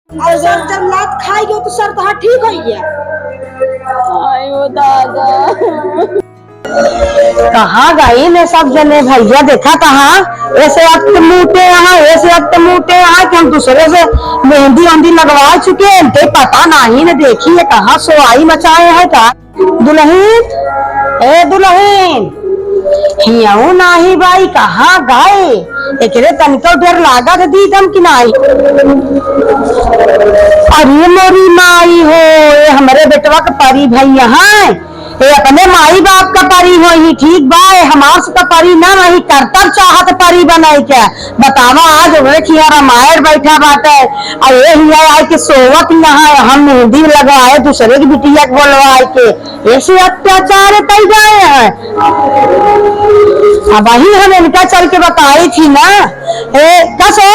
और सर जब लात खाएगी तो सर तो ठीक हो गया। आयो दादा कहाँ गई ने सब जने भैया देखा कहाँ ऐसे अब तो मूटे यहाँ ऐसे अब तो मूटे यहाँ कि हम दूसरे से मेहंदी वंदी लगवा चुके हैं इनके पता नहीं न देखी है कहाँ सोआई मचाए है का दुल्हन ए दुल्हन हियाऊ नाही भाई कहाँ गए एकरे तनिको डर लागा था दी दम की नहीं। अरे मोरी माई हो ये हमारे बेटवा का परी भाई यहाँ ये अपने माई बाप का परी हो ही ठीक बा हमार से तो परी ना वही करतर चाहत परी बनाई क्या बतावा आज वे किया रामायण बैठा बाटे और ये हिया आए के सोवत यहाँ हम मेहंदी लगवाए दूसरे की बिटिया को बोलवाए के ऐसे अत्याचार कई गए हैं। अब वही हम इनका चल के बताई थी ना कसो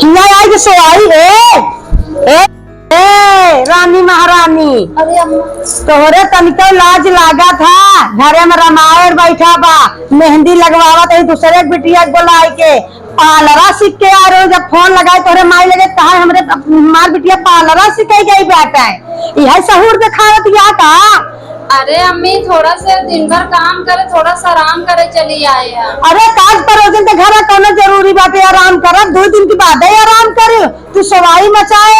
हिया आए के सोआई ए रानी महारानी तोहरे तनिको लाज लागा था घरे में रामायण बैठा बा मेहंदी लगवावा तो दूसरे बिटिया बोलाई के पार्लरा सीख के आ रहे हो जब फोन लगाए तोहरे माई लगे कहा हमरे मार बिटिया पार्लरा सीखे गई बेटा है यह सहूर दिखावत या का। अरे अम्मी थोड़ा सा दिन भर काम करे थोड़ा सा आराम करे चली आए हैं। अरे काज परोजन के घर कोनो जरूरी बाटे आराम कर 2 दिन की बाद ही आराम करे तू सवाई मचाए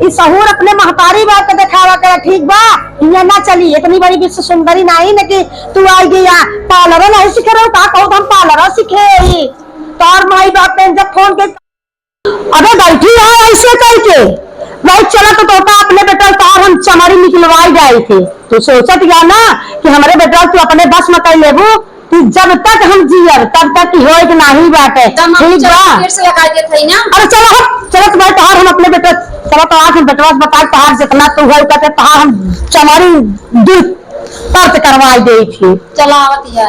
इस सहूर अपने महतारी बात का दिखावा कर ठीक बा ये ना चली इतनी बड़ी विश्व सुंदरी नहीं न कि तू आई गया पार्लर नहीं सीखे रहो का कहो हम पार्लर सीखे तार माई बाप ने जब फोन के अरे बैठी है ऐसे करके भाई चला तो तोता अपने बेटा तार हम चमारी निकलवाई गए थे तो सोचत या ना कि हमारे बेटा तू अपने बस में कर लेबू तू जब तक हम जियर तब तक हो कि नहीं बाटे ठीक बा अरे चलो तुम्हारे तार हम अपने बेटा चलो तो आज हम बेटवा बता तार जितना तू है कहते तार हम चमारी दूध तर्क करवाई दे थी चला आवत है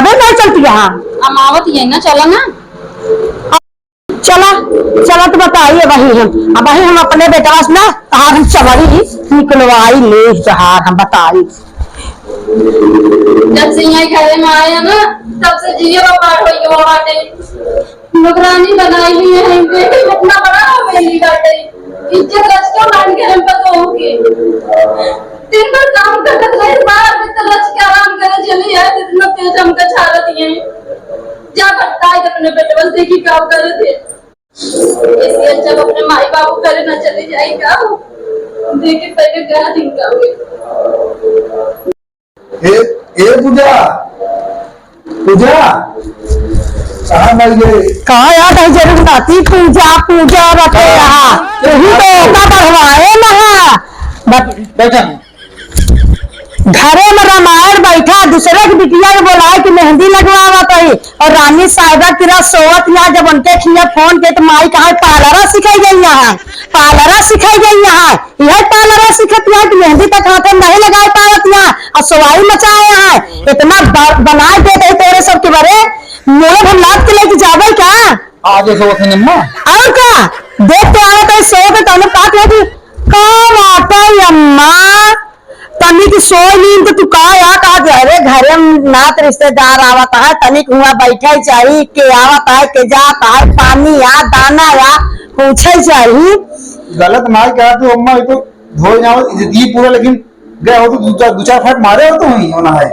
अबे नहीं चलती यहाँ हम आवत है ना चला ना चला चला तो बताइए वही हम वही हम अपने बेटा ना तार हम चमारी निकलवाई ले जहार हम बताई जब से यहाँ घर में आए ना तब से जियो बात हो गई वो बाटे नौकरानी बनाई हुई है बेटे कितना बड़ा हवेली बाटे इज्जत रच के मान के हम पता होगी दिन भर काम करते रहे बाहर में तो रच के आराम करे चली है इतना तेज हमका छालत है जा करता है अपने बेटे बस देखी काम कर रहे थे इसलिए जब अपने माई बाबू करे ना चले जाएगा देखे पहले क्या दिन का ए पूजा पूजा कहाँ याद है जरूर बाती पूजा पूजा रखे रहा यही तो होता बढ़वाए ना बैठा घरे में रामायण बैठा दूसरे की बिटिया को बोला कि मेहंदी लगवावा कही और रानी साहिबा किरा सोवत यहाँ जब उनके खिया फोन के तो माई कहा पार्लरा सिखाई गई यहाँ पार्लरा सिखाई गई यहाँ यह पार्लरा सिखत यहाँ की मेहंदी तक हाथ नहीं लगाए पावत यहाँ और सोवाई मचाए यहाँ इतना बनाए देते तेरे सब के बारे मेरे हम लाद के लेके जावे क्या आगे सोवत है अम्मा और क्या देखते आवे तो सोवत तो काट लेती कौन आता अम्मा तनिक सोई नींद तो तू कहा या कहा अरे घरे में नात रिश्तेदार आवता है तनिक हुआ बैठे चाहिए के आवता है के जाता है पानी या दाना या पूछे चाहिए गलत ना कहा तू अम्मा तो धो जाओ दी पूरा लेकिन गए हो तो दो चार फट मारे हो तो ही होना है।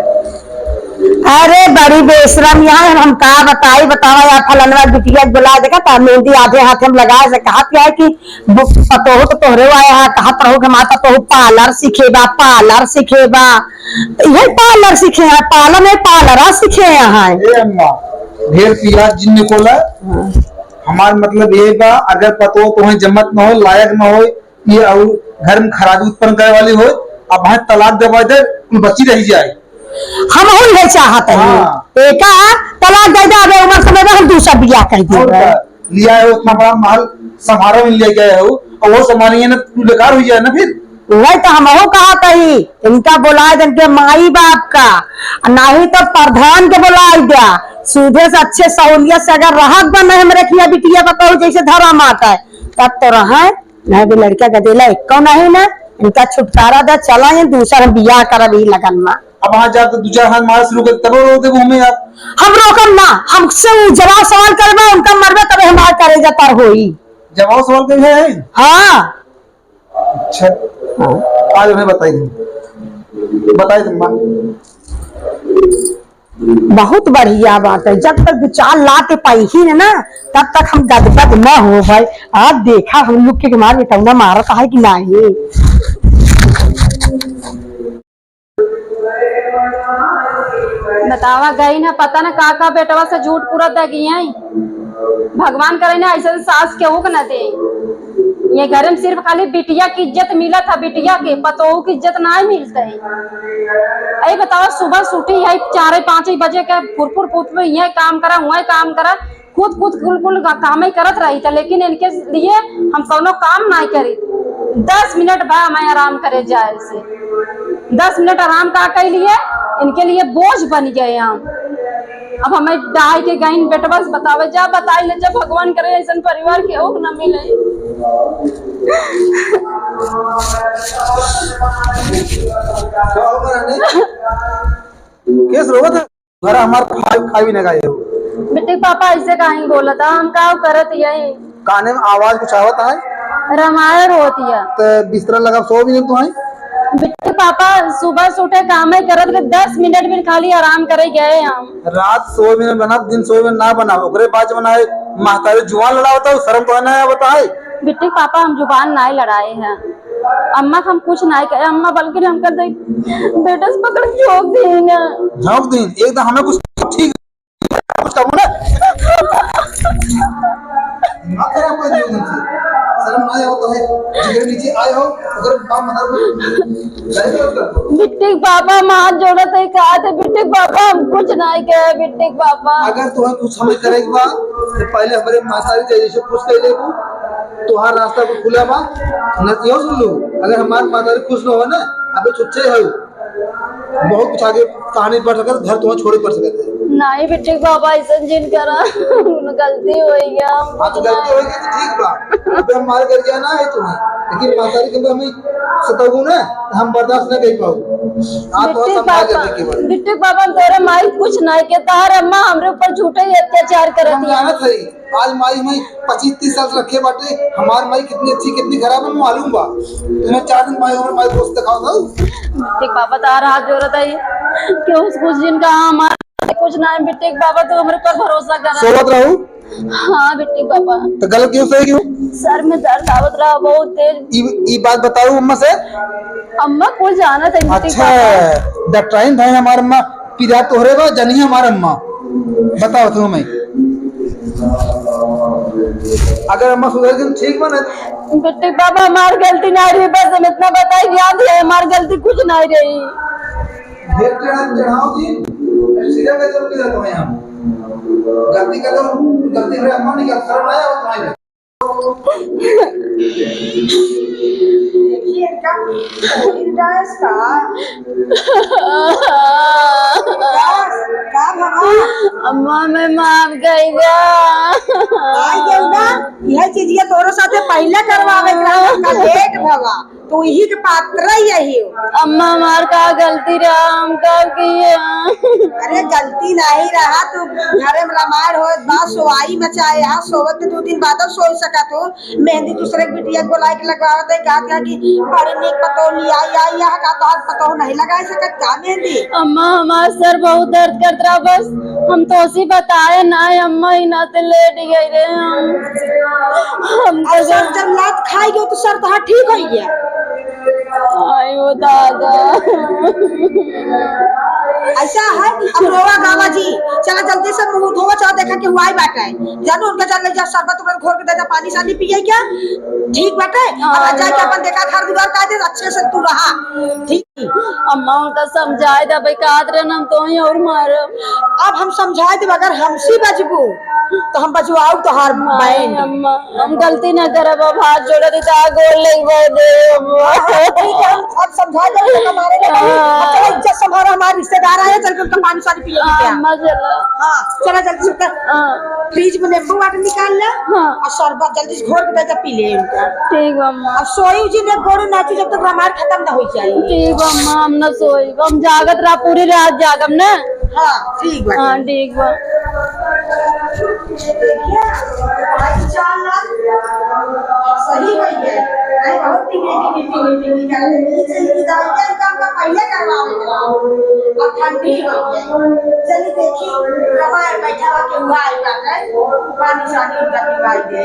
अरे बड़ी बेशरम यहाँ हम कहा बतावा या फलनवा बिटिया बुला देगा तो मेहंदी आधे हाथ में लगाए से कहा क्या है कि पतोह तो तोहरे आया कहा प्रभु के माता तो पार्लर सीखेबा यही पार्लर सीखे हैं पार्लर में पार्लरा सीखे यहाँ अम्मा ढेर पिया जिन निकोला हमार मतलब ये बा अगर पतो तो जम्मत न हो लायक न हो ये और घर में खराबी उत्पन्न करे वाली हो अब वहां तलाक दे दे बच्ची रह जाए हम नहीं चाहते हैं एक तलाक दे दे उम्र समय में हम दूसरा बियाह कर दे लिया है उतना बड़ा माल समारोह में ले गए हो और वो समारोह ना बेकार हो जाए ना फिर नहीं तो हम कहा कही इनका बुलाए दिन के माई बाप का नहीं तो प्रधान के बुलाए दिया सीधे से अच्छे सहूलियत से अगर राहत बने हम रखिया बिटिया बताओ जैसे धर्म आता है तब तो रहा नहीं भी लड़का गदेला एक नहीं ना इनका छुटकारा दे चला दूसरा बियाह कर लगन में अब वहां जाकर दो चार हाथ मार शुरू कर तब रोके घूमे आप हम रोकम ना हमसे जवाब सवाल करबा उनका मरबे तब हमारा करे जाता होई जवाब सवाल कर है हाँ अच्छा आज उन्हें बताई तुम माँ। बहुत बढ़िया बात है। जब तक 2-4 लाख पाई ही ना तब तक हम गदगद न हो भाई। आज देखा हम लोग के मार बेटौना मारता है कि नहीं। बतावा गई ना पता ना का बेटवा से झूठ पूरा दगी है। भगवान करे ना ऐसे सास के हो न दे। ये घर में सिर्फ खाली बिटिया की इज्जत मिला था, बिटिया के पतोहू की इज्जत नहीं मिलते। अरे बताओ सुबह सूटी है 4-5 बजे के फुरफुर फुट ये काम करा हुआ काम करा खुद कुल काम ही करत रही था, लेकिन इनके लिए हम कोनो काम नहीं करी। 10 मिनट बाद मैं आराम करे जाए से 10 मिनट आराम का के लिए इनके लिए बोझ बन गए हम। अब हमें डाई के गई बेटवा से बतावे जा बताई ले जब भगवान करे ऐसा परिवार के हो न मिले। केस रोवत है घर हमार खाई भी न गए हो। बेटे पापा ऐसे कहीं बोला था हम का करत यही काने में आवाज कुछ आवत है रामायण होती है तो बिस्तरा लगा सो भी नहीं तू है। बेटे पापा सुबह से उठे काम ही करत के 10 मिनट भी खाली आराम करे गए हम। रात 100 मिनट बना दिन 100 मिनट ना बना ओकरे बाद बनाए महतारी जुआन लड़ा होता है शर्म तो नहीं बताए। बेटे पापा हम जुबान नहीं लड़ाए हैं, अम्मा हम कुछ नहीं कहे अम्मा बल्कि हम कर दे बेटा से पकड़ के झोंक देना झोंक दिन एकदम हमें कुछ ठीक कुछ करो ना ना करा कोई दिन से शर्म ना हो तो है जिगर नीचे आए हो अगर काम मतलब बिट्टी पापा मां जोड़त है कहा थे बिट्टी पापा हम कुछ नहीं कहे बिट्टी पापा। अगर तुम्हें कुछ समझ करे के बाद तो पहले हमारे मासारी चाहिए से कुछ कह ले तुहार रास्ता को खुला बा नतियो सुन लो। अगर हमारे मातारी खुश न हो ना अबे छुच्छे हो बहुत कुछ आगे कहानी पढ़ सकत घर तुम्हें छोड़े पड़ सकते है। नहीं बेटे बाबा ऐसा जिन करा गलती हो गया। हाँ तो गलती हो गई तो ठीक बा अबे हम मार कर गया ना है तुम्हें लेकिन मातारी के हमें सताऊ ना हम बर्दाश्त न कर पाओ। आप तो समझा कर के बाद बिट्टू बाबा तोरे माई कुछ नहीं के तार अम्मा हमरे ऊपर झूठे ही अत्याचार करत है। जानत है आज माई मैं 25-30 साल रखे बाटे हमार माई कितनी अच्छी कितनी खराब है मालूम बा। तुम्हें 4 दिन माई और माई दोस्त दिखाओ था बिट्टू बाबा तार हाथ जोड़त है क्यों कुछ दिन का हमारा कुछ नहीं बिट्टू बाबा तो हमरे पर भरोसा कर सोवत रहूं। हाँ बिट्टू बाबा तो गलत क्यों सही क्यों सर में दर्द आवत रहा बहुत तेज। ये बात बताओ अम्मा से। अम्मा को जाना था अच्छा डॉक्टराइन भाई हमारे अम्मा पीड़ा तोहरे बा जनी हमारे अम्मा बताओ तुम मैं अगर अम्मा सुधर गई ठीक बने बिट्टू बाबा हमारी गलती नहीं रही बस हम इतना बताए याद है हमारी गलती कुछ नहीं रही। चढ़ाओ जी सीधा का जरूरी रहता है यहाँ गलती कर दो गलती फिर अम्मा नहीं कर शर्म नहीं आओ तुम्हारे देखिए इनका इंटरेस्ट का भवा अम्मा मैं माफ गई जा आई गेलदा यह चीज ये तोरो साथे पहले करवावे का लेट भवा तू यही के पात्र यही हो। अम्मा हमार का गलती रहा हम कब किए। अरे गलती नहीं रहा तू घरे में रामायण हो बात सोवाई मचाए यहाँ सोवत 2 दिन बाद सो सका तो मेहंदी दूसरे बिटिया को लाइक लगवावत है कहा कि बड़ी नीक पतो लिया आई यहाँ का तो पतो नहीं लगा सकत का मेहंदी। अम्मा हमारा सर बहुत दर्द करता रहा बस हम तो उसी बताए ना अम्मा ही ना तो लेट गए रे हम सर जब लात खाई गयो तो सर तो ठीक हो गया। आयो दादा ऐसा है अब रोवा गावा जी चला जल्दी से मुंह धोवा चाहो देखा कि हुआ ही बाटा है जानो उनका चल जा शरबत उरबत घोर के देता पानी सानी पिए क्या ठीक बाटे अब जाके अपन देखा घर दीवार का दे अच्छे से तू रहा ठीक। अम्मा उनका समझाए था भाई काद रहे हम तो ही और मारो अब हम समझाए थे अगर हमसी बचबू तो हम बचवाओ तो हार नहीं अम्मा हम गलती न करब अब हाथ जोड़े थे ता गोल ले दे अम्मा ठीक है अब समझाए थे हमारे चलो इज्जत संभालो हमारे रिश्तेदार आए चल के उनका पानी सानी पिएंगे क्या। अम्मा चलो हां चला जल्दी से फ्रिज में नींबू वाटर निकाल ले और शरबत जल्दी से घोर के दे पी ले उनका ठीक अम्मा। अब सोई जी ने गोड़ नाची जब तक हमार खत्म ना हो जाए। ठीक अम्मा हम न सोई हम जागत रहा पूरी रात जागम ना। हां ठीक बा हां ठीक बा देखिए सही है नहीं बहुत मीठी कर रही चलिए दवाई का काम का पहले करवावे और ठंडी हो गई चलिए देखी रवा बैठा हुआ के हुआ आई बात है पानी शानी उनका पिवाई दे